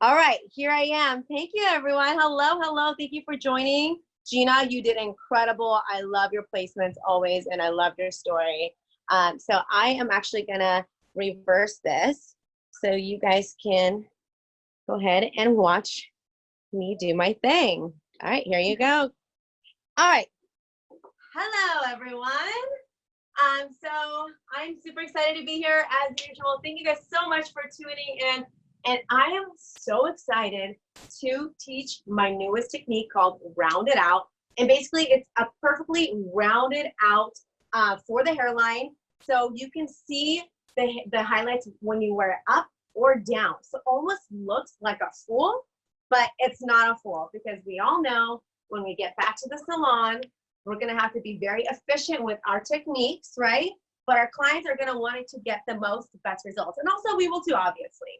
All right, here I am. Thank you, everyone. Hello, hello. Thank you for joining. Gina, you did incredible. I love your placements always, and I love your story. So I am actually gonna reverse this so you guys can go ahead and watch me do my thing. All right, here you go. All right. Hello, everyone. So I'm super excited to be here as usual. Thank you guys so much for tuning in. And I am so excited to teach my newest technique called Round It Out. And basically it's a perfectly rounded out for the hairline. So you can see the highlights when you wear it up or down. So it almost looks like a fool, but it's not a fool because we all know when we get back to the salon, we're gonna have to be very efficient with our techniques, right? But our clients are gonna want it to get the best results. And also we will too, obviously.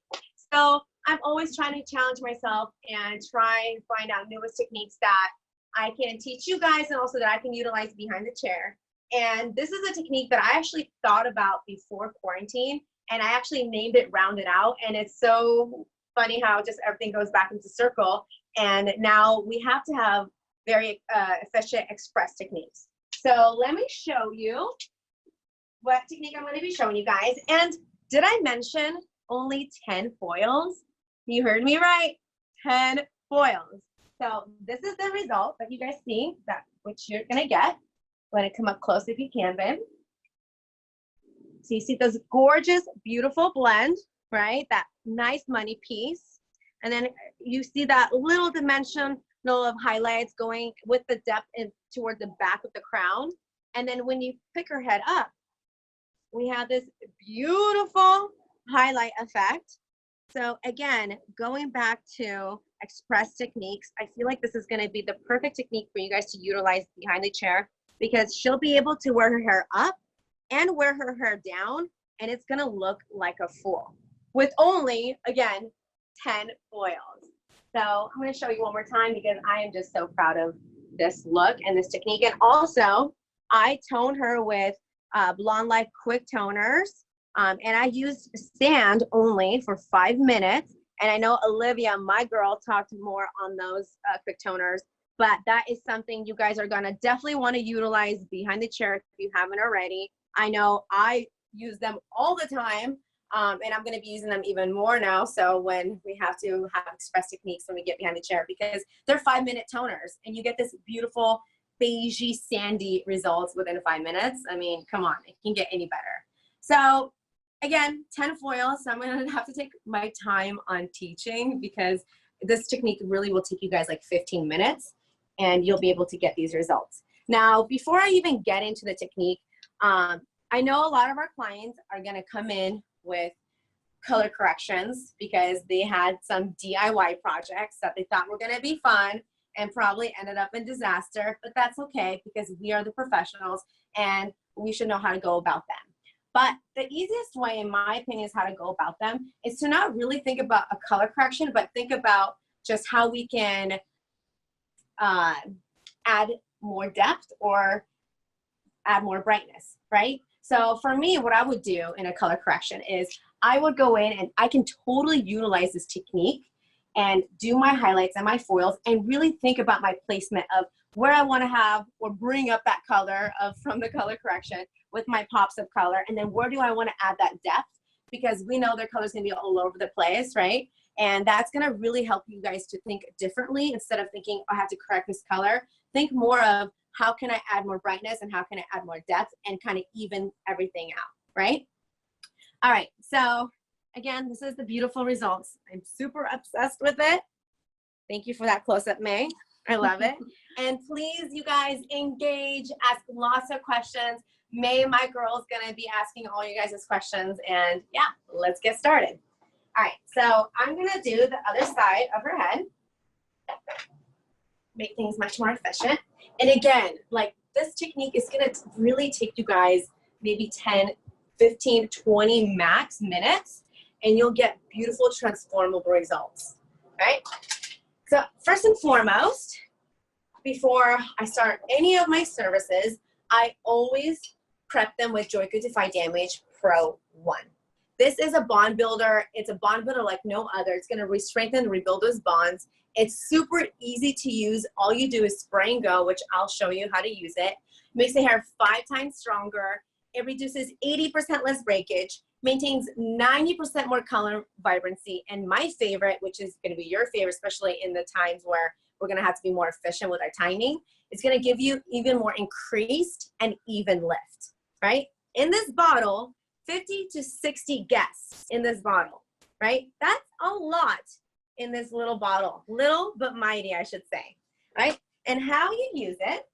So I'm always trying to challenge myself and try and find out newest techniques that I can teach you guys and also that I can utilize behind the chair. And this is a technique that I actually thought about before quarantine, and I actually named it Round It Out. And it's so funny how just everything goes back into circle. And now we have to have very efficient express techniques. So let me show you what technique I'm going to be showing you guys. And did I mention only 10 foils? You heard me right, 10 foils. So this is the result that you guys see, that which you're gonna get. Let it come up close if you can, babe. So you see this gorgeous, beautiful blend, right? That nice money piece. And then you see that little dimensional of highlights going with the depth in toward the back of the crown. And then when you pick her head up, we have this beautiful highlight effect. So again, going back to express techniques, I feel like this is going to be the perfect technique for you guys to utilize behind the chair because she'll be able to wear her hair up and wear her hair down, and it's going to look like a fool with only, again, 10 foils. So I'm going to show you one more time because I am just so proud of this look and this technique. And also, I toned her with Blonde Life Quick Toners. And I used sand only for 5 minutes. And I know Olivia, my girl, talked more on those quick toners, but that is something you guys are gonna definitely wanna utilize behind the chair if you haven't already. I know I use them all the time, and I'm gonna be using them even more now. So when we have to have express techniques when we get behind the chair, because they're 5-minute toners and you get this beautiful beigey, sandy results within 5 minutes. I mean, come on, it can get any better. So again, 10 foils, so I'm gonna have to take my time on teaching because this technique really will take you guys like 15 minutes and you'll be able to get these results. Now, before I even get into the technique, I know a lot of our clients are gonna come in with color corrections because they had some DIY projects that they thought were gonna be fun and probably ended up in disaster, but that's okay because we are the professionals and we should know how to go about them. But the easiest way, in my opinion, is how to go about them is to not really think about a color correction, but think about just how we can add more depth or add more brightness, right? So for me, what I would do in a color correction is I would go in and I can totally utilize this technique and do my highlights and my foils and really think about my placement of where I want to have or bring up that color from the color correction with my pops of color, and then where do I want to add that depth, because we know their colors can be all over the place, right? And that's going to really help you guys to think differently. Instead of thinking, oh, I have to correct this color, think more of how can I add more brightness and how can I add more depth and kind of even everything out, right? All right, so again, this is the beautiful results. I'm super obsessed with it. Thank you for that close-up, May. I love it. And please, you guys, engage, ask lots of questions. May, my girl, is going to be asking all you guys' questions. And yeah, let's get started. All right, so I'm going to do the other side of her head. Make things much more efficient. And again, like this technique is going to really take you guys maybe 10, 15, 20 max minutes, and you'll get beautiful transformable results, right? So first and foremost, before I start any of my services, I always prep them with Joico Defy Damage Pro 1. This is a bond builder. It's a bond builder like no other. It's gonna re-strengthen and rebuild those bonds. It's super easy to use. All you do is spray and go, which I'll show you how to use it. Makes the hair 5 times stronger. It reduces 80% less breakage, maintains 90% more color vibrancy, and my favorite, which is gonna be your favorite, especially in the times where we're gonna have to be more efficient with our timing, it's gonna give you even more increased and even lift, right? In this bottle, 50 to 60 guests in this bottle, right? That's a lot in this little bottle. Little but mighty, I should say, right? And how you use it,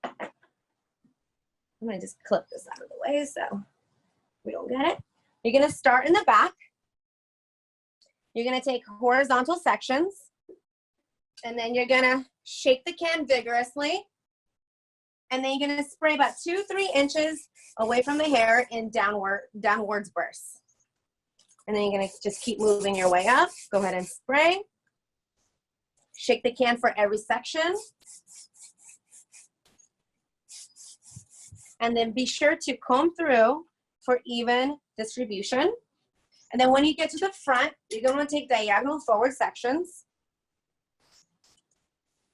I'm gonna just clip this out of the way so we don't get it. You're gonna start in the back. You're gonna take horizontal sections, and then you're gonna shake the can vigorously, and then you're gonna spray about 2-3 inches away from the hair in downwards bursts. And then you're gonna just keep moving your way up. Go ahead and spray. Shake the can for every section. And then be sure to comb through for even distribution. And then when you get to the front, you're gonna take diagonal forward sections.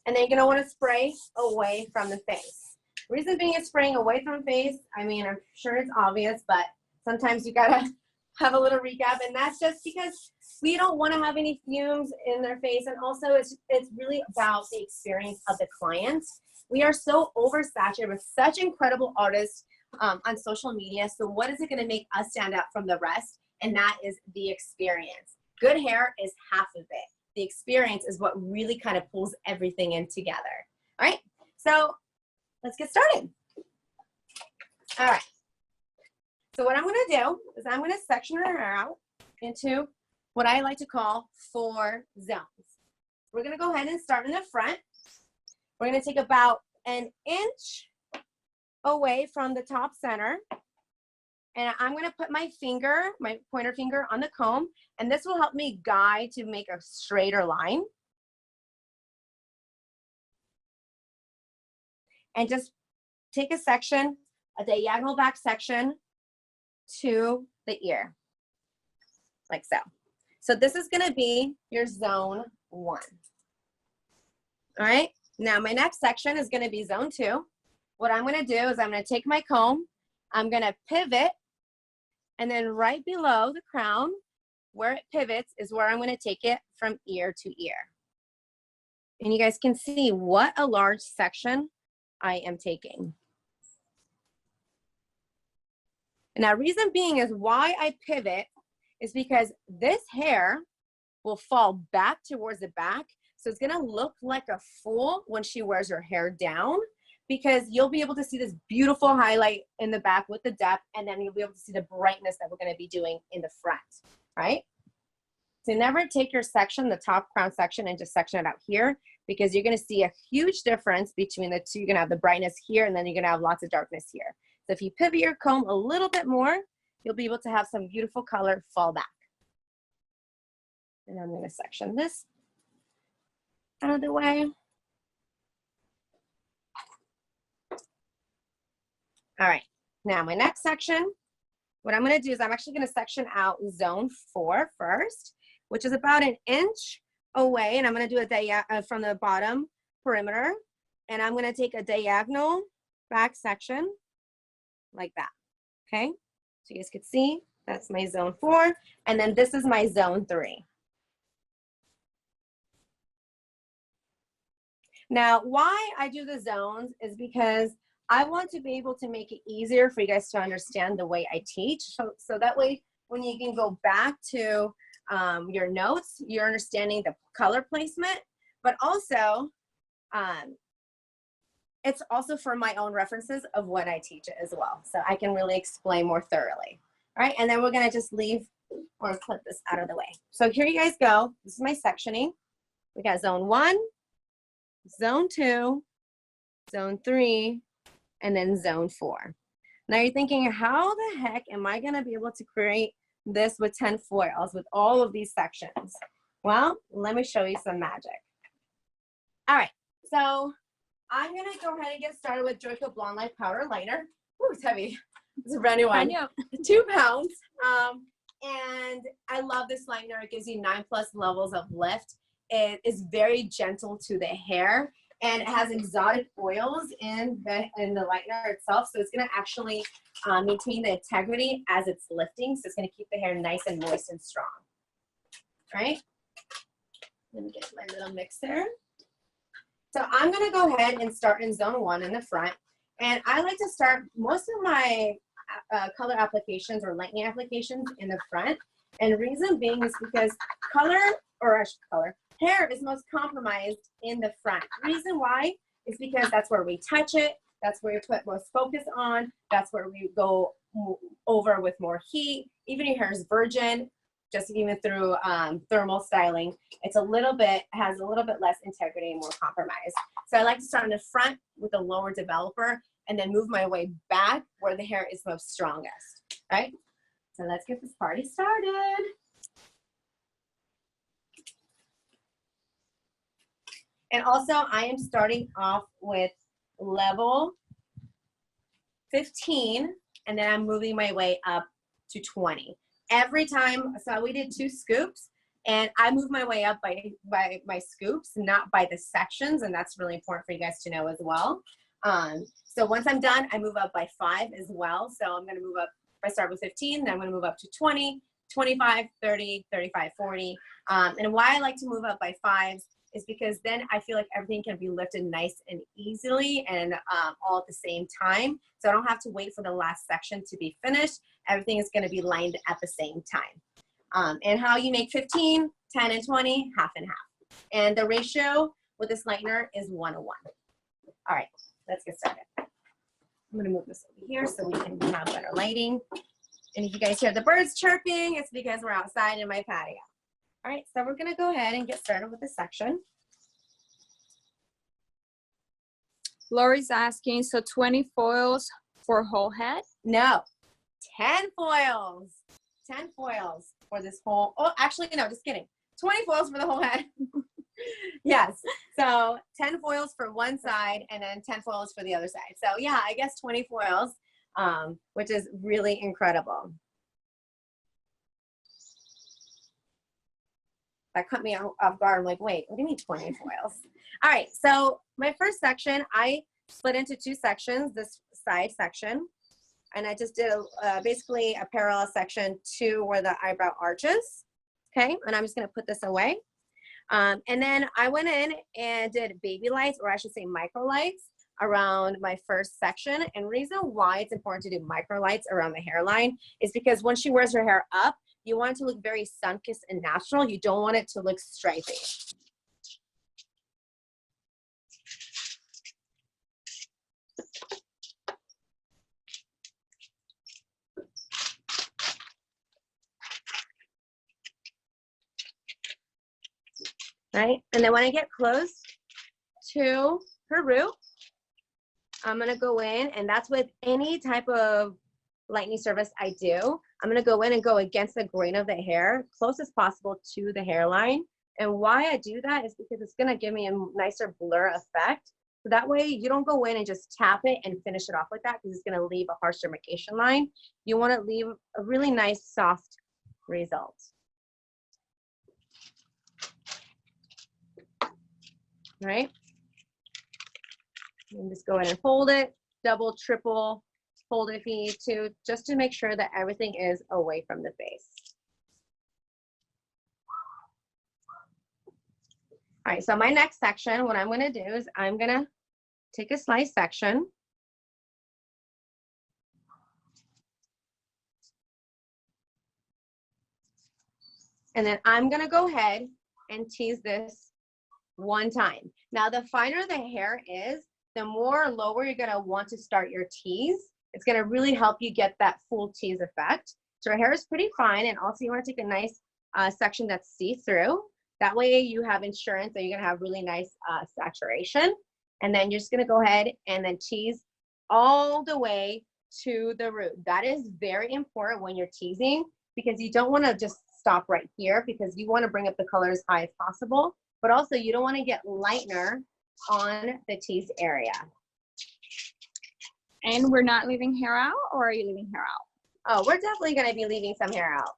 And then you're gonna wanna spray away from the face. Reason being is spraying away from the face, I mean, I'm sure it's obvious, but sometimes you gotta have a little recap, and that's just because we don't wanna have any fumes in their face, and also it's really about the experience of the client. We are so oversaturated with such incredible artists on social media, so what is it gonna make us stand out from the rest? And that is the experience. Good hair is half of it. The experience is what really kind of pulls everything in together. All right, so let's get started. All right, so what I'm gonna do is I'm gonna section her hair out into what I like to call 4 zones. We're gonna go ahead and start in the front. We're gonna take about 1 inch away from the top center, and I'm gonna put my finger, my pointer finger on the comb, and this will help me guide to make a straighter line. And just take a section, a diagonal back section to the ear, like so. So this is gonna be your zone 1. All right, now my next section is gonna be zone 2. What I'm gonna do is I'm gonna take my comb, I'm gonna pivot, and then right below the crown, where it pivots is where I'm gonna take it from ear to ear. And you guys can see what a large section I am taking. Now, reason being is why I pivot is because this hair will fall back towards the back. So it's gonna look like a fool when she wears her hair down, because you'll be able to see this beautiful highlight in the back with the depth, and then you'll be able to see the brightness that we're gonna be doing in the front, right? So never take your section, the top crown section, and just section it out here, because you're gonna see a huge difference between the two. You're gonna have the brightness here, and then you're gonna have lots of darkness here. So if you pivot your comb a little bit more, you'll be able to have some beautiful color fall back. And I'm gonna section this out of the way. All right, now my next section, what I'm gonna do is I'm actually gonna section out zone 4 first, which is about 1 inch away, and I'm gonna do a from the bottom perimeter, and I'm gonna take a diagonal back section like that, okay? So you guys can see, that's my zone 4, and then this is my zone 3. Now, why I do the zones is because I want to be able to make it easier for you guys to understand the way I teach. So that way, when you can go back to your notes, you're understanding the color placement, but also, it's also for my own references of what I teach as well. So I can really explain more thoroughly. All right, and then we're gonna just leave or clip this out of the way. So here you guys go. This is my sectioning. We got zone 1, zone 2, zone 3, and then zone 4. Now you're thinking, how the heck am I gonna be able to create this with 10 foils with all of these sections? Well, let me show you some magic. All right, so I'm gonna go ahead and get started with Joico Blonde Light Powder Liner. Ooh, it's heavy. It's a brand new one. 2 pounds. And I love this lightener. It gives you 9+ levels of lift. It is very gentle to the hair, and it has exotic oils in the lightener itself. So it's going to actually maintain the integrity as it's lifting. So it's going to keep the hair nice and moist and strong. All right. Let me get my little mixer. So I'm going to go ahead and start in zone 1 in the front. And I like to start most of my color applications or lightening applications in the front. And the reason being is because hair is most compromised in the front. The reason why is because that's where we touch it. That's where we put most focus on. That's where we go over with more heat. Even if your hair is virgin, just even through thermal styling, has a little bit less integrity and more compromise. So I like to start in the front with a lower developer and then move my way back where the hair is most strongest, right? So let's get this party started. And also I am starting off with level 15, and then I'm moving my way up to 20. Every time, so we did 2 scoops, and I move my way up by my scoops, not by the sections, and that's really important for you guys to know as well. So once I'm done, I move up by 5 as well. So I'm gonna move up, if I start with 15, then I'm gonna move up to 20, 25, 30, 35, 40. And why I like to move up by 5s is because then I feel like everything can be lifted nice and easily and all at the same time. So I don't have to wait for the last section to be finished. Everything is gonna be lined at the same time. And how you make 15, 10, and 20, half and half. And the ratio with this lightener is 1:1. All right, let's get started. I'm gonna move this over here so we can have better lighting. And if you guys hear the birds chirping, it's because we're outside in my patio. All right, so we're gonna go ahead and get started with this section. Lori's asking, so 20 foils for whole head? No, 10 foils. 10 foils for this whole, oh, actually, no, just kidding. 20 foils for the whole head. Yes, so 10 foils for one side and then 10 foils for the other side. So yeah, I guess 20 foils, which is really incredible. That cut me off guard. I'm like, wait, what do you mean 20 foils? All right, so my first section, I split into 2 sections, this side section, and I just did basically a parallel section to where the eyebrow arches, okay? And I'm just gonna put this away. And then I went in and did baby lights, or I should say micro lights, around my first section. And reason why it's important to do micro lights around the hairline is because when she wears her hair up, you want it to look very sun-kissed and natural. You don't want it to look stripy. Right? And then when I get close to her root, I'm gonna go in, and that's with any type of lightening service I do. I'm gonna go in and go against the grain of the hair, close as possible to the hairline. And why I do that is because it's gonna give me a nicer blur effect. So that way you don't go in and just tap it and finish it off like that, because it's gonna leave a harsh demarcation line. You wanna leave a really nice, soft result. Right? And just go ahead and hold it, double, triple, hold it if you need to, just to make sure that everything is away from the face. All right, so my next section, what I'm gonna do is I'm gonna take a slice section. And then I'm gonna go ahead and tease this one time. Now, the finer the hair is, the more lower you're gonna want to start your tease. It's gonna really help you get that full tease effect. So our hair is pretty fine, and also you wanna take a nice section that's see-through. That way you have insurance that you're gonna have really nice saturation. And then you're just gonna go ahead and then tease all the way to the root. That is very important when you're teasing, because you don't wanna just stop right here, because you wanna bring up the color as high as possible. But also you don't want to get lightener on the tease area. And we're not leaving hair out, or are you leaving hair out? Oh, we're definitely going to be leaving some hair out.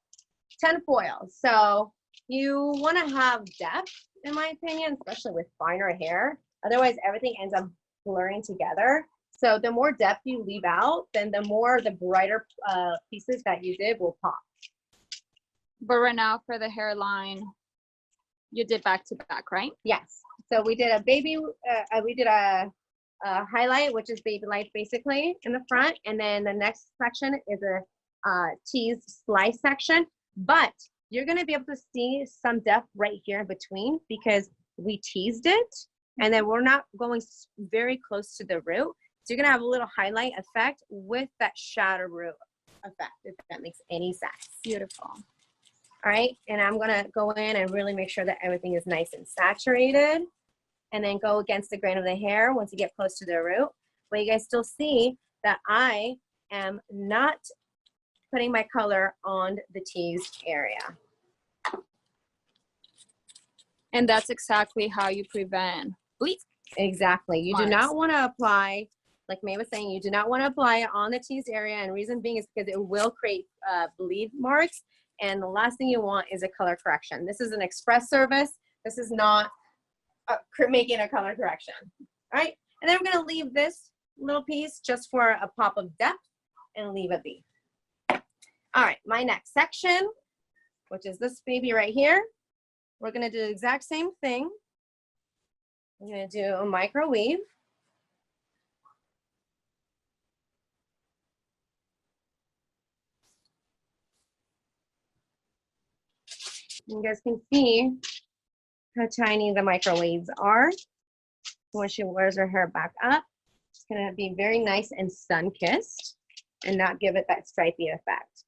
10 foils. So you want to have depth, in my opinion, especially with finer hair. Otherwise, everything ends up blurring together. So the more depth you leave out, then the brighter pieces that you did will pop. But right now for the hairline, you did back to back, right? Yes. So we did a highlight, which is baby light basically in the front. And then the next section is a teased slice section. But you're going to be able to see some depth right here in between because we teased it. And then we're not going very close to the root. So you're going to have a little highlight effect with that shadow root effect, if that makes any sense. Beautiful. All right. And I'm going to go in and really make sure that everything is nice and saturated. And then go against the grain of the hair once you get close to the root. But you guys still see that I am not putting my color on the teased area. And that's exactly how you prevent bleed. Exactly. You do not want to apply, like May was saying, you do not want to apply it on the teased area. And reason being is because it will create bleed marks. And the last thing you want is a color correction. This is an express service. This is not making a color correction. All right. And then I'm going to leave this little piece just for a pop of depth and leave it be. All right. My next section, which is this baby right here. We're going to do the exact same thing. I'm going to do a microwave. You guys can see how tiny the microwaves are. When she wears her hair back up, it's going to be very nice and sun-kissed and not give it that stripy effect.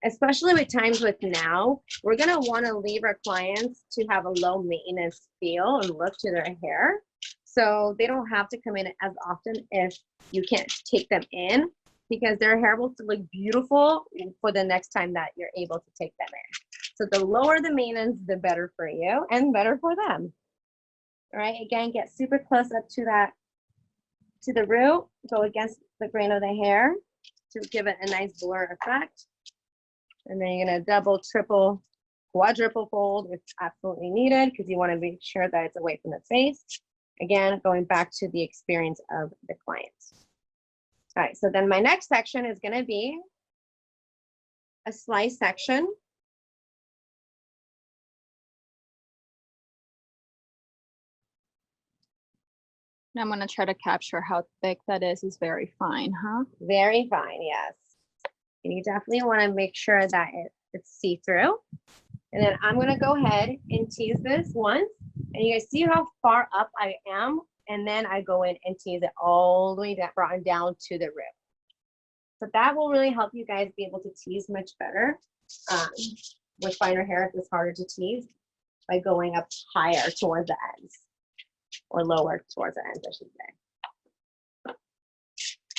Especially with times with now, we're going to want to leave our clients to have a low maintenance feel and look to their hair. So they don't have to come in as often if you can't take them in, because their hair will still look beautiful for the next time that you're able to take them in. So the lower the maintenance, the better for you and better for them. All right, again, get super close up to the root, go against the grain of the hair to give it a nice blur effect. And then you're gonna double, triple, quadruple fold if absolutely needed, because you wanna make sure that it's away from the face. Again, going back to the experience of the client. All right, so then my next section is gonna be a slice section. And I'm gonna try to capture how thick that is. It's very fine, huh? Very fine, yes. And you definitely want to make sure that it's see-through. And then I'm going to go ahead and tease this once. And you guys see how far up I am? And then I go in and tease it all the way down to the root. So that will really help you guys be able to tease much better. With finer hair, it's harder to tease by going up higher towards the ends. Or lower towards the ends, I should say.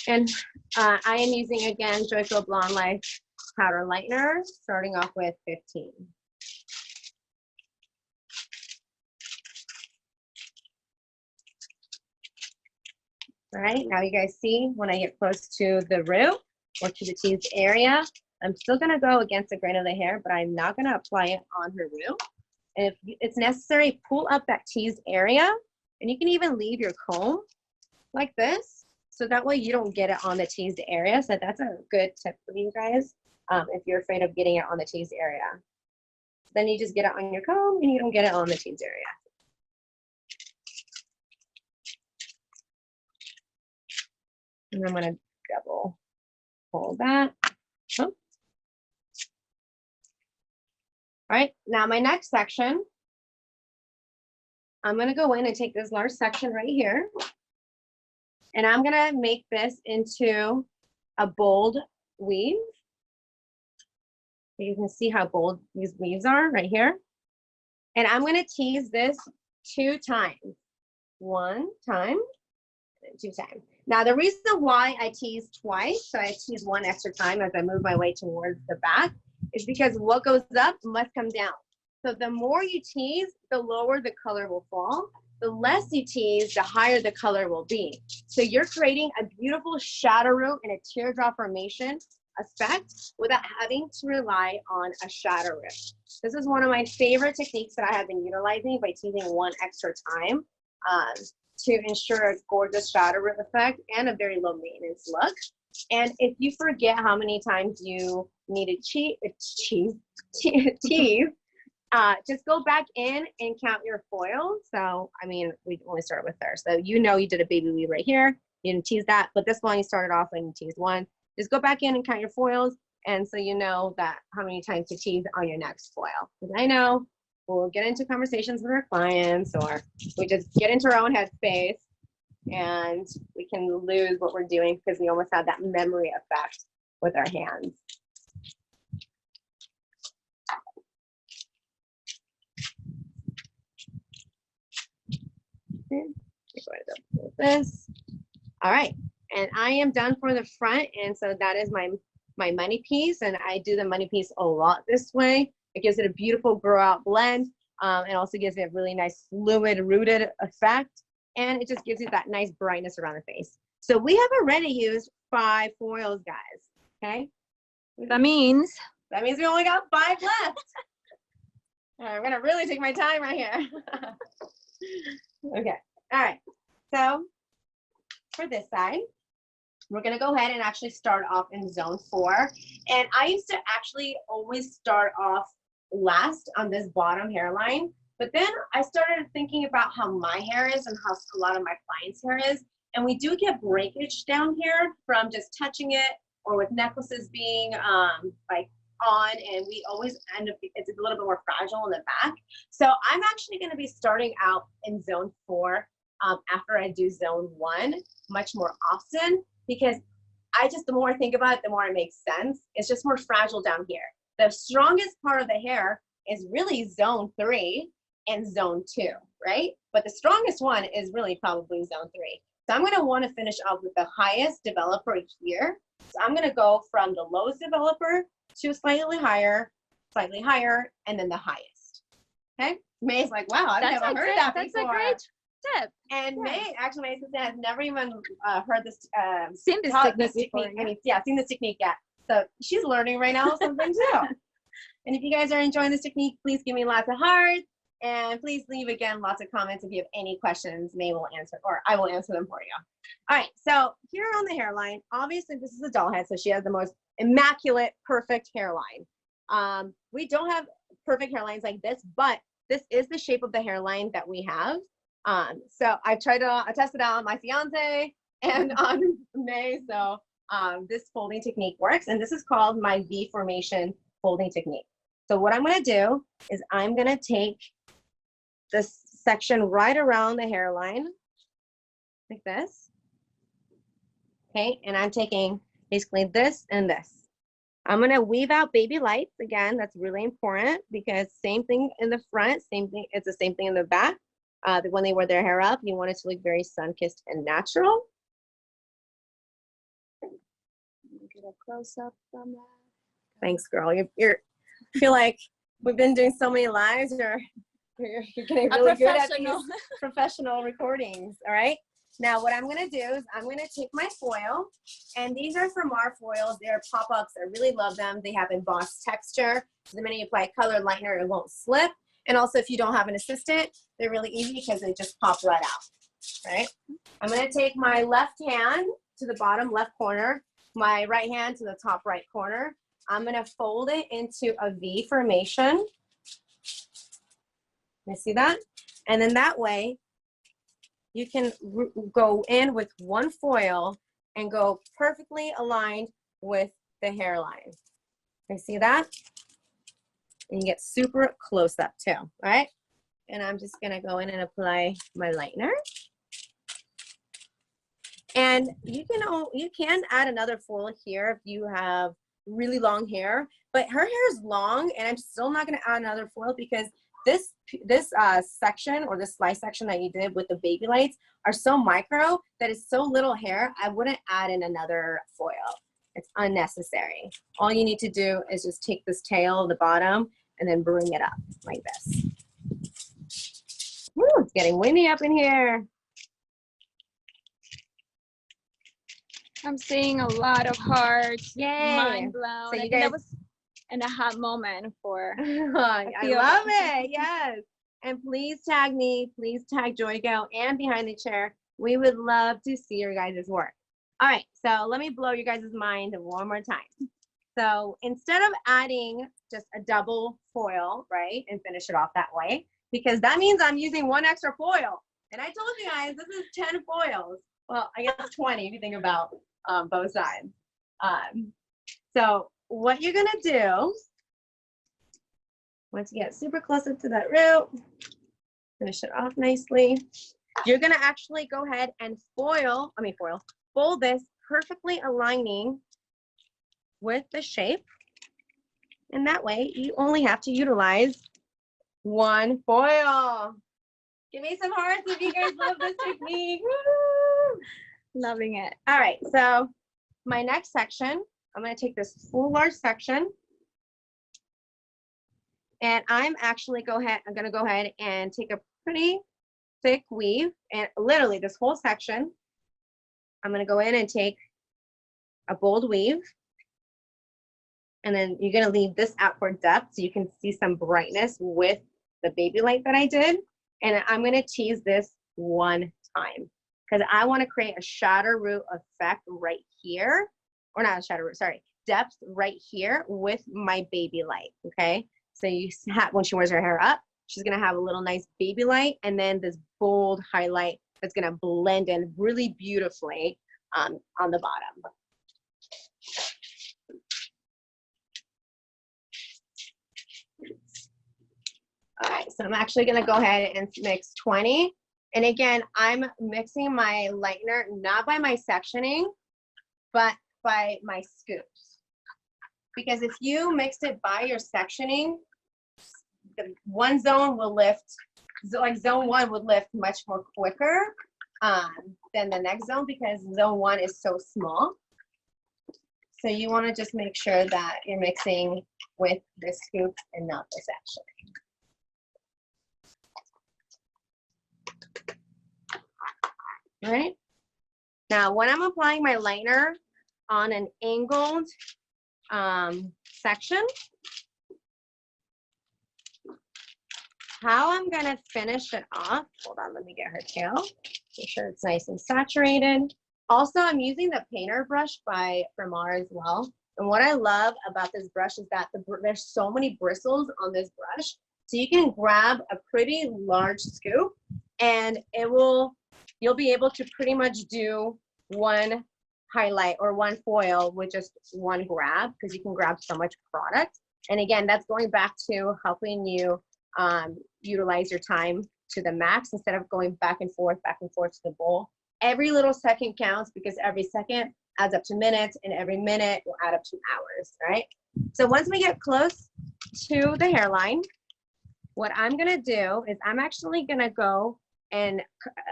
And I am using, again, Joico Blonde Life Powder Lightener, starting off with 15. All right, now you guys see when I get close to the root or to the teased area, I'm still gonna go against the grain of the hair, but I'm not gonna apply it on her root. And if it's necessary, pull up that teased area, and you can even leave your comb like this. So that way you don't get it on the teased area. So that's a good tip for you guys if you're afraid of getting it on the teased area. Then you just get it on your comb and you don't get it on the teased area. And I'm going to double fold that. Oh. All right, now my next section, I'm going to go in and take this large section right here. And I'm gonna make this into a bold weave. You can see how bold these weaves are right here. And I'm gonna tease this 2 times. 1 time and 2 times. Now the reason why I tease twice, so I tease 1 extra time as I move my way towards the back, is because what goes up must come down. So the more you tease, the lower the color will fall. the less you tease, the higher the color will be. So you're creating a beautiful shadow root and a teardrop formation effect without having to rely on a shadow root. This is one of my favorite techniques that I have been utilizing by teasing one extra time to ensure a gorgeous shadow root effect and a very low maintenance look. And if you forget how many times you need to tease, just go back in and count your foils. So, I mean, we only started with her. So you know you did a baby weave right here. You didn't tease that, but this one you started off and you teased one. Just go back in and count your foils. And so you know that how many times to tease on your next foil. Because I know we'll get into conversations with our clients or we just get into our own headspace and we can lose what we're doing because we almost have that memory effect with our hands. This. All right, and I am done for the front, and so that is my money piece, and I do the money piece a lot this way. It gives it a beautiful grow out blend. It also gives it a really nice fluid rooted effect, and it just gives you that nice brightness around the face. So we have already used 5 foils, guys. Okay, That means we only got 5 left. All right, I'm gonna really take my time right here. Okay, all right, so for this side, we're gonna go ahead and actually start off in zone 4. And I used to actually always start off last on this bottom hairline, but then I started thinking about how my hair is and how a lot of my clients' hair is. And we do get breakage down here from just touching it or with necklaces being like on, and we always end up, it's a little bit more fragile in the back. So I'm actually gonna be starting out in zone 4 after I do zone 1 much more often, because the more I think about it, the more it makes sense. It's just more fragile down here. The strongest part of the hair is really zone 3 and zone 2, right? But the strongest one is really probably zone 3. So I'm gonna wanna finish up with the highest developer here. So I'm gonna go from the lowest developer to slightly higher, and then the highest. Okay? May's like, wow, I've never heard that before. That's a great tip. And yeah. May assistant has never even heard this, seen this technique before. Seen this technique yet. So she's learning right now something too. And if you guys are enjoying this technique, please give me lots of hearts. And please leave, again, lots of comments if you have any questions. May will answer, or I will answer them for you. All right, so here on the hairline, obviously this is a doll head, so she has the most immaculate, perfect hairline. We don't have perfect hairlines like this, but this is the shape of the hairline that we have. So I tested out on my fiance and on May, so this folding technique works, and this is called my V formation folding technique. So what I'm gonna do is I'm gonna take this section right around the hairline, like this, okay, and I'm taking basically this and this. I'm gonna weave out baby lights, again, that's really important because same thing in the front, same thing, it's the same thing in the back. When they wear their hair up, you want it to look very sun-kissed and natural. Get a close-up from that. Thanks, girl. I feel like we've been doing so many lives, you're getting really good at these professional recordings, all right? Now, what I'm gonna do is I'm gonna take my foil, and these are from our foils. They're pop-ups, I really love them. They have embossed texture. So the minute you apply color lightener, it won't slip. And also, if you don't have an assistant, they're really easy because they just pop right out, right? I'm gonna take my left hand to the bottom left corner, my right hand to the top right corner. I'm gonna fold it into a V formation. You see that? And then that way, you can go in with one foil and go perfectly aligned with the hairline. You see that? And you get super close up too, all right? And I'm just gonna go in and apply my lightener. And you can add another foil here if you have really long hair, but her hair is long, and I'm still not gonna add another foil because this section, or this slice section that you did with the baby lights, are so micro that it's so little hair, I wouldn't add in another foil. It's unnecessary. All you need to do is just take this tail, the bottom, and then bring it up like this. Woo. It's getting windy up in here. I'm seeing a lot of hearts. Yay. Mind blown. So I you think guys, that was in a hot moment for I love it. Yes. And please tag me, please tag Joico and Behind the Chair. We would love to see your guys' work. All right, so let me blow your guys' mind one more time. So instead of adding just a double foil, right, and finish it off that way, because that means I'm using one extra foil. And I told you guys, this is 10 foils. Well, I guess 20 if you think about both sides. So what you're gonna do, once you get super close up to that root, finish it off nicely, you're gonna actually go ahead and fold this, perfectly aligning with the shape. And that way you only have to utilize one foil. Give me some hearts if you guys love this technique. Woo! loving it. All right, so my next section, I'm gonna take this full large section and I'm gonna go ahead and take a pretty thick weave, and literally this whole section, I'm gonna go in and take a bold weave, and then you're gonna leave this out for depth so you can see some brightness with the baby light that I did. And I'm gonna tease this one time because I wanna create a shadow root effect right here, or not a shadow root, sorry, depth right here with my baby light, okay? So you have, when she wears her hair up, she's gonna have a little nice baby light and then this bold highlight that's gonna blend in really beautifully on the bottom. All right, so I'm actually gonna go ahead and mix 20. And again, I'm mixing my lightener not by my sectioning, but by my scoops. Because if you mixed it by your sectioning, the one zone will lift, like zone 1 would lift much more quicker than the next zone because zone 1 is so small. So you want to just make sure that you're mixing with the scoop and not the sectioning. All right. Now, when I'm applying my liner on an angled section, how I'm gonna finish it off, hold on, let me get her tail, make sure it's nice and saturated. Also, I'm using the painter brush from Mara as well. And what I love about this brush is that there's so many bristles on this brush. So you can grab a pretty large scoop and you'll be able to pretty much do one highlight or one foil with just one grab because you can grab so much product. And again, that's going back to helping you utilize your time to the max instead of going back and forth to the bowl. Every little second counts because every second adds up to minutes and every minute will add up to hours, right? So once we get close to the hairline, what I'm gonna do is I'm actually gonna go and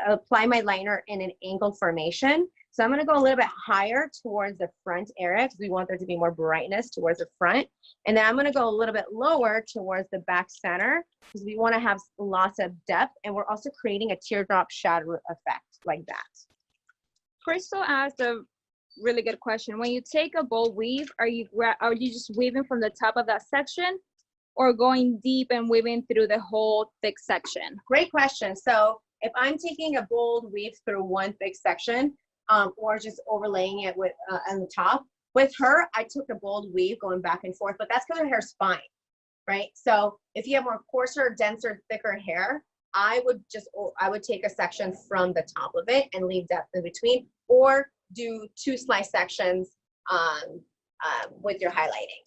apply my liner in an angled formation. So I'm gonna go a little bit higher towards the front area because we want there to be more brightness towards the front. And then I'm gonna go a little bit lower towards the back center because we wanna have lots of depth, and we're also creating a teardrop shadow effect like that. Crystal asked a really good question. When you take a bold weave, are you just weaving from the top of that section or going deep and weaving through the whole thick section? Great question. So if I'm taking a bold weave through one thick section, or just overlaying it with on the top. With her, I took a bold weave going back and forth, but that's because her hair's fine, right? So if you have more coarser, denser, thicker hair, I would take a section from the top of it and leave depth in between, or do 2 slice sections with your highlighting.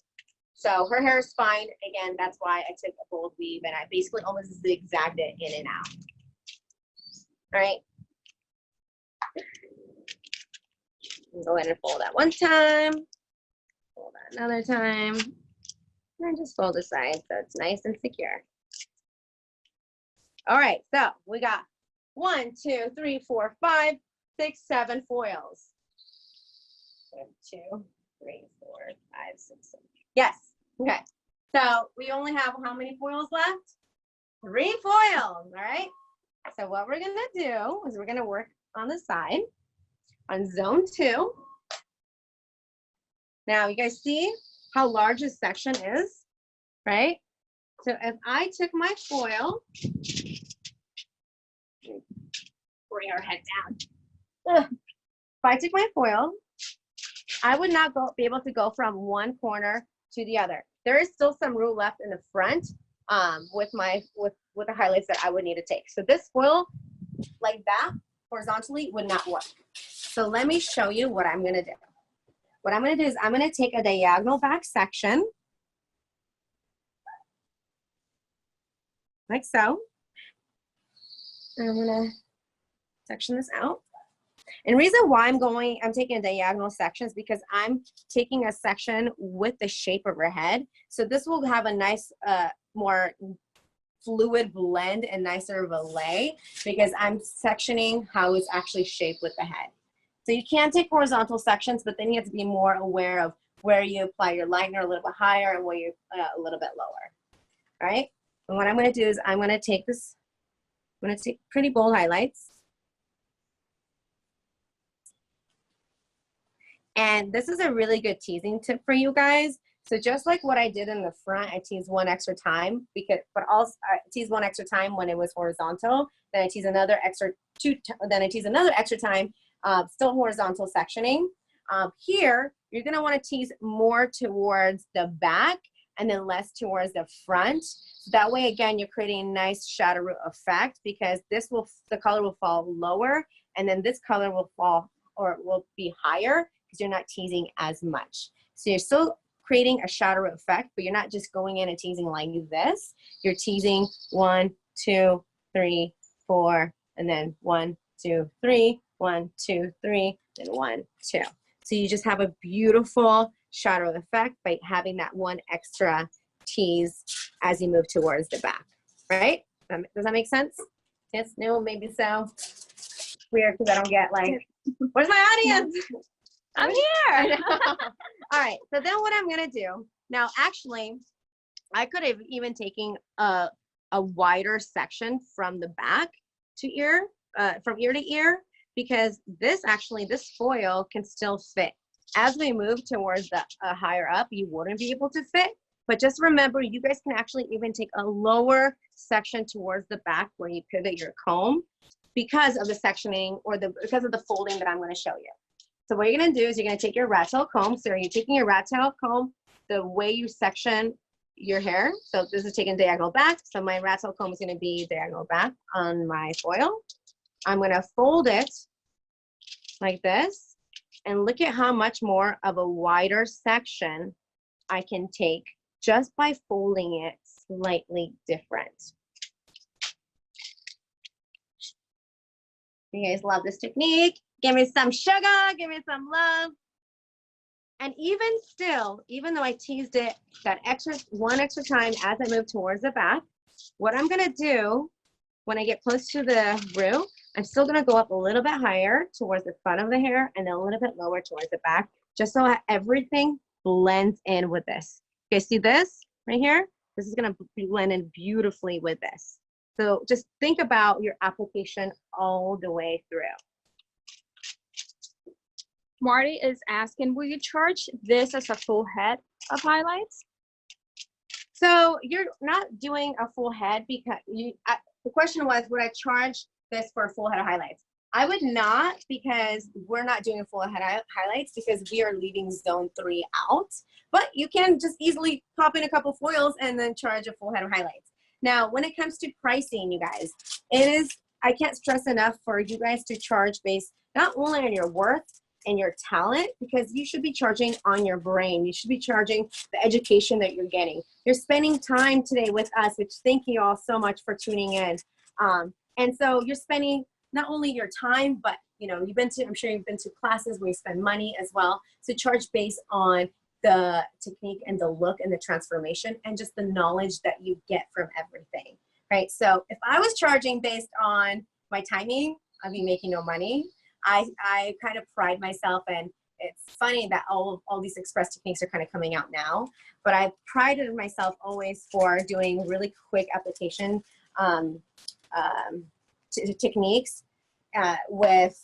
So her hair is fine. Again, that's why I took a bold weave and I basically almost zigzagged it in and out. All right. Go ahead and fold that one time, fold that another time, and just fold the side so it's nice and secure. All right, so we got 1, 2, 3, 4, 5, 6, 7 foils. 2, 3, 4, 5, 6, 7. Yes, okay. So we only have how many foils left? 3 foils, all right? So what we're gonna do is we're gonna work on the side, on zone 2. Now you guys see how large this section is, right? So if I took my foil, bring our head down. Ugh. If I took my foil, I would not be able to go from one corner to the other. There is still some room left in the front with the highlights that I would need to take. So this foil, like that, horizontally would not work. So let me show you what I'm gonna do. What I'm gonna do is I'm gonna take a diagonal back section, like so. And I'm gonna section this out. And the reason why I'm taking a diagonal section is because I'm taking a section with the shape of her head. So this will have a nice, more fluid blend and nicer of a lay because I'm sectioning how it's actually shaped with the head. So you can take horizontal sections, but then you have to be more aware of where you apply your lightener a little bit higher and where you a little bit lower. All right. And what I'm going to do is I'm going to take this. I'm going to take pretty bold highlights. And this is a really good teasing tip for you guys. So just like what I did in the front, I teased one extra time but also I teased one extra time when it was horizontal. Then I teased another extra time, still horizontal sectioning. Here, you're gonna want to tease more towards the back and then less towards the front. So that way, again, you're creating a nice shadow root effect because the color will fall lower, and then this color will fall or will be higher because you're not teasing as much. So you're still creating a shadow root effect, but you're not just going in and teasing like this. You're teasing 1, 2, 3, 4, and then 1, 2, 3, 1, 2, 3, and 1, 2. So you just have a beautiful shadow effect by having that one extra tease as you move towards the back, right? Does that make sense? Yes, no, maybe so. Weird because I don't get like, where's my audience? I'm here. All right, so then what I'm gonna do, now actually, I could have even taken a wider section from the back to ear, from ear to ear, because this foil can still fit. As we move towards the higher up, you wouldn't be able to fit, but just remember, you guys can actually even take a lower section towards the back where you pivot your comb because of the sectioning or because of the folding that I'm gonna show you. So what you're gonna do is you're gonna take your rat tail comb. So you're taking your rat tail comb, the way you section your hair. So this is taking diagonal back. So my rat tail comb is gonna be diagonal back on my foil. I'm gonna fold it like this. And look at how much more of a wider section I can take just by folding it slightly different. You guys love this technique. Give me some sugar, give me some love. And even still, even though I teased it that one extra time as I move towards the back, what I'm gonna do when I get close to the root, I'm still gonna go up a little bit higher towards the front of the hair and then a little bit lower towards the back, just so everything blends in with this. Okay, see this right here? This is gonna blend in beautifully with this. So just think about your application all the way through. Marty is asking, will you charge this as a full head of highlights? So you're not doing a full head because the question was, would I charge this for a full head of highlights? I would not, because we're not doing a full head of highlights because we are leaving zone 3 out. But you can just easily pop in a couple foils and then charge a full head of highlights. Now, when it comes to pricing, you guys, I can't stress enough for you guys to charge based not only on your worth and your talent, because you should be charging on your brain. You should be charging the education that you're getting. You're spending time today with us, which thank you all so much for tuning in. And so you're spending not only your time, but I'm sure you've been to classes where you spend money as well. So charge based on the technique and the look and the transformation and just the knowledge that you get from everything, right? So if I was charging based on my timing, I'd be making no money. I kind of pride myself, and it's funny that all these express techniques are kind of coming out now, but I prided myself always for doing really quick application techniques with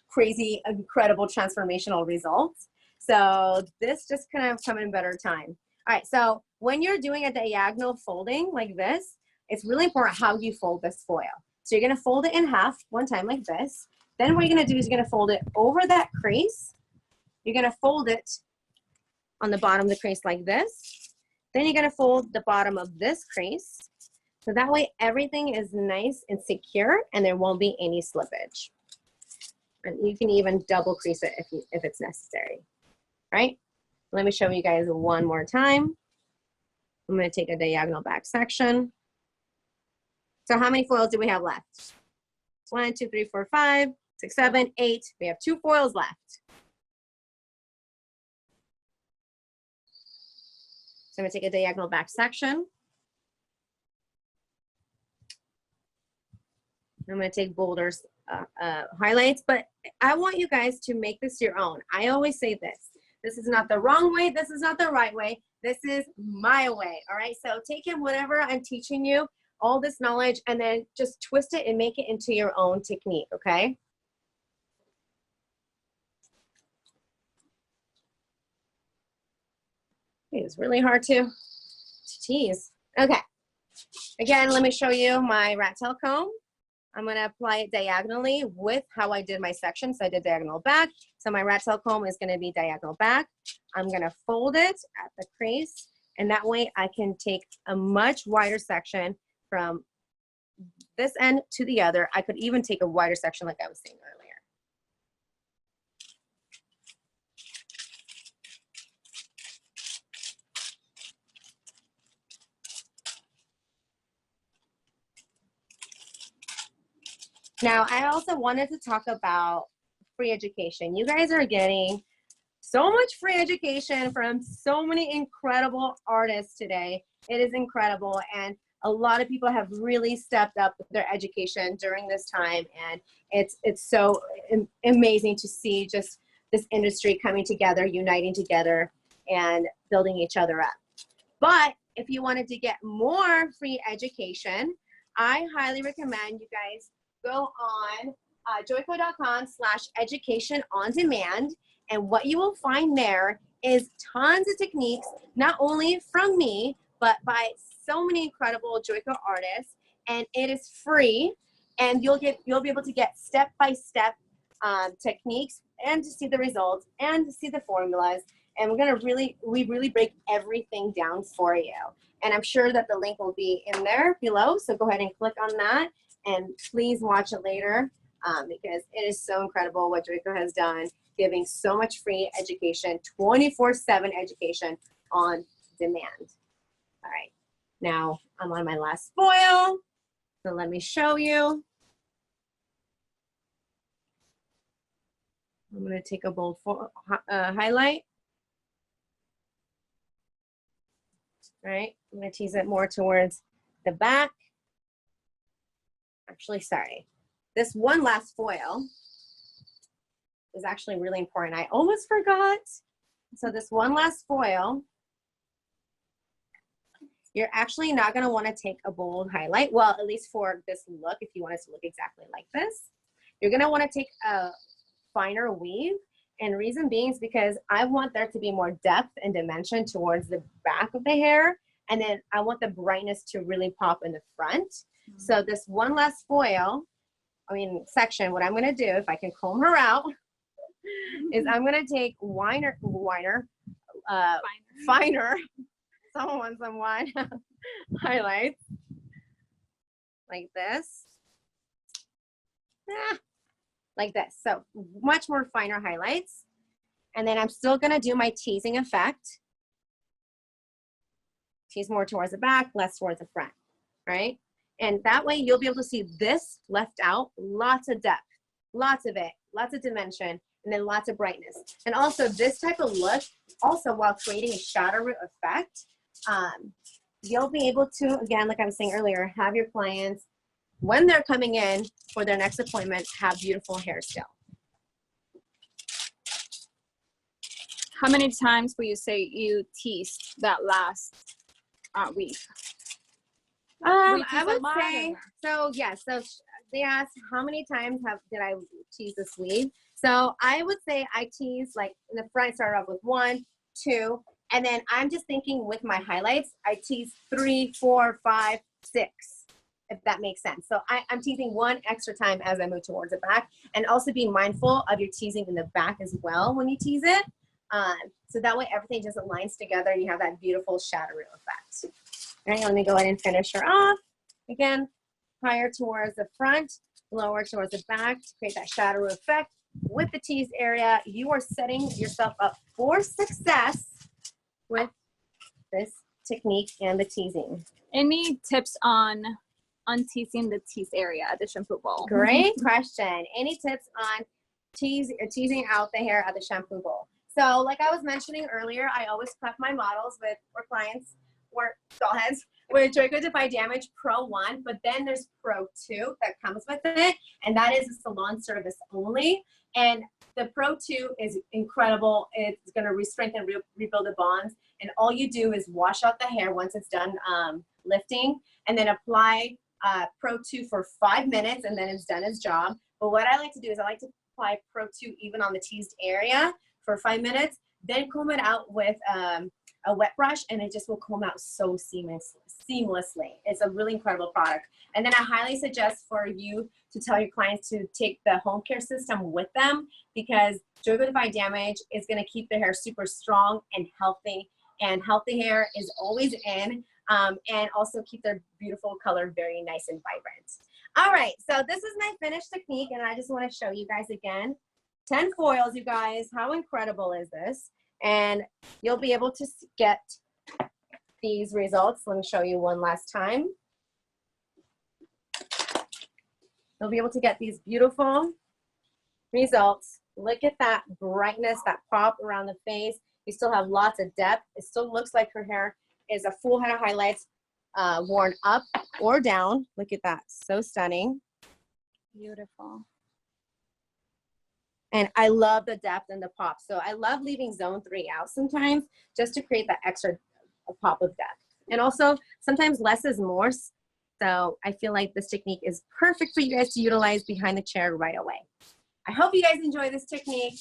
crazy, incredible transformational results. So this just kind of come in better time. All right, so when you're doing a diagonal folding like this, it's really important how you fold this foil. So you're gonna fold it in half one time like this. Then what you're gonna do is you're gonna fold it over that crease. You're gonna fold it on the bottom of the crease like this. Then you're gonna fold the bottom of this crease. So that way everything is nice and secure and there won't be any slippage. And you can even double crease it if it's necessary, right? Let me show you guys one more time. I'm gonna take a diagonal back section. So how many foils do we have left? 1, 2, 3, 4, 5, 6, 7, 8. We have 2 foils left. So I'm gonna take a diagonal back section. I'm gonna take boulders, highlights, but I want you guys to make this your own. I always say this. This is not the wrong way. This is not the right way. This is my way, all right? So take in whatever I'm teaching you, all this knowledge, and then just twist it and make it into your own technique, okay? It's really hard to tease. Okay, again, let me show you my rat tail comb. I'm gonna apply it diagonally with how I did my section. So I did diagonal back. So my rat tail comb is gonna be diagonal back. I'm gonna fold it at the crease, and that way I can take a much wider section from this end to the other. I could even take a wider section like I was saying earlier. Now, I also wanted to talk about free education. You guys are getting so much free education from so many incredible artists today. It is incredible, and a lot of people have really stepped up with their education during this time, and it's so amazing to see just this industry coming together, uniting together, and building each other up. But if you wanted to get more free education, I highly recommend you guys go on joico.com/education on demand, and what you will find there is tons of techniques, not only from me, but by so many incredible Joico artists, and it is free, and you'll be able to get step-by-step techniques and to see the results and to see the formulas, and we really break everything down for you. And I'm sure that the link will be in there below, so go ahead and click on that, and please watch it later because it is so incredible what Joico has done, giving so much free education, 24/7 education on demand. All right, now I'm on my last foil, so let me show you. I'm gonna take a bold highlight. All right, I'm gonna tease it more towards the back. Actually, sorry. This one last foil is actually really important. I almost forgot. So this one last foil, you're actually not gonna wanna take a bold highlight. Well, at least for this look, if you want it to look exactly like this, you're gonna wanna take a finer weave. And reason being is because I want there to be more depth and dimension towards the back of the hair. And then I want the brightness to really pop in the front. So this one last foil, section, what I'm gonna do, if I can comb her out, is I'm gonna take finer, someone wants some wine, highlights, like this. Like this, so much more finer highlights. And then I'm still gonna do my teasing effect. Tease more towards the back, less towards the front, right? And that way you'll be able to see this left out, lots of depth, lots of it, lots of dimension, and then lots of brightness. And also this type of look, also while creating a shadow root effect, you'll be able to, again, like I was saying earlier, have your clients, when they're coming in for their next appointment, have beautiful hair still. How many times will you say you teased that last week? I would say, so yes, so they asked how many times did I tease this weave? So I would say I tease like in the front, start off with 1, 2, and then I'm just thinking with my highlights, I tease 3, 4, 5, 6, if that makes sense. So I'm teasing 1 extra time as I move towards the back, and also be mindful of your teasing in the back as well when you tease it. So that way everything just aligns together and you have that beautiful shadow effect. All right, let me go ahead and finish her off. Again, higher towards the front, lower towards the back to create that shadow effect. With the tease area, you are setting yourself up for success with this technique and the teasing. Any tips on unteasing the tease area at the shampoo bowl? Great question. Any tips on teasing out the hair at the shampoo bowl? So like I was mentioning earlier, I always prep my models or clients or doll heads with Joico Defy Damage Pro 1, but then there's Pro 2 that comes with it, and that is a salon service only. And the Pro 2 is incredible. It's going to re-strengthen, rebuild the bonds, and all you do is wash out the hair once it's done lifting, and then apply Pro 2 for 5 minutes, and then it's done its job. But what I like to do is I like to apply Pro 2 even on the teased area for 5 minutes, then comb it out with a wet brush, and it just will comb out so seamlessly. It's a really incredible product. And then I highly suggest for you to tell your clients to take the home care system with them, because Joico Defy Damage is going to keep their hair super strong and healthy hair is always in, and also keep their beautiful color very nice and vibrant. All right, so this is my finished technique, and I just want to show you guys again. 10 foils, you guys. How incredible is this? And you'll be able to get these results. Let me show you one last time. You'll be able to get these beautiful results. Look at that brightness, that pop around the face. You still have lots of depth. It still looks like her hair is a full head of highlights worn up or down. Look at that, so stunning. Beautiful. And I love the depth and the pop. So I love leaving zone 3 out sometimes just to create that extra pop of depth. And also sometimes less is more. So I feel like this technique is perfect for you guys to utilize behind the chair right away. I hope you guys enjoy this technique.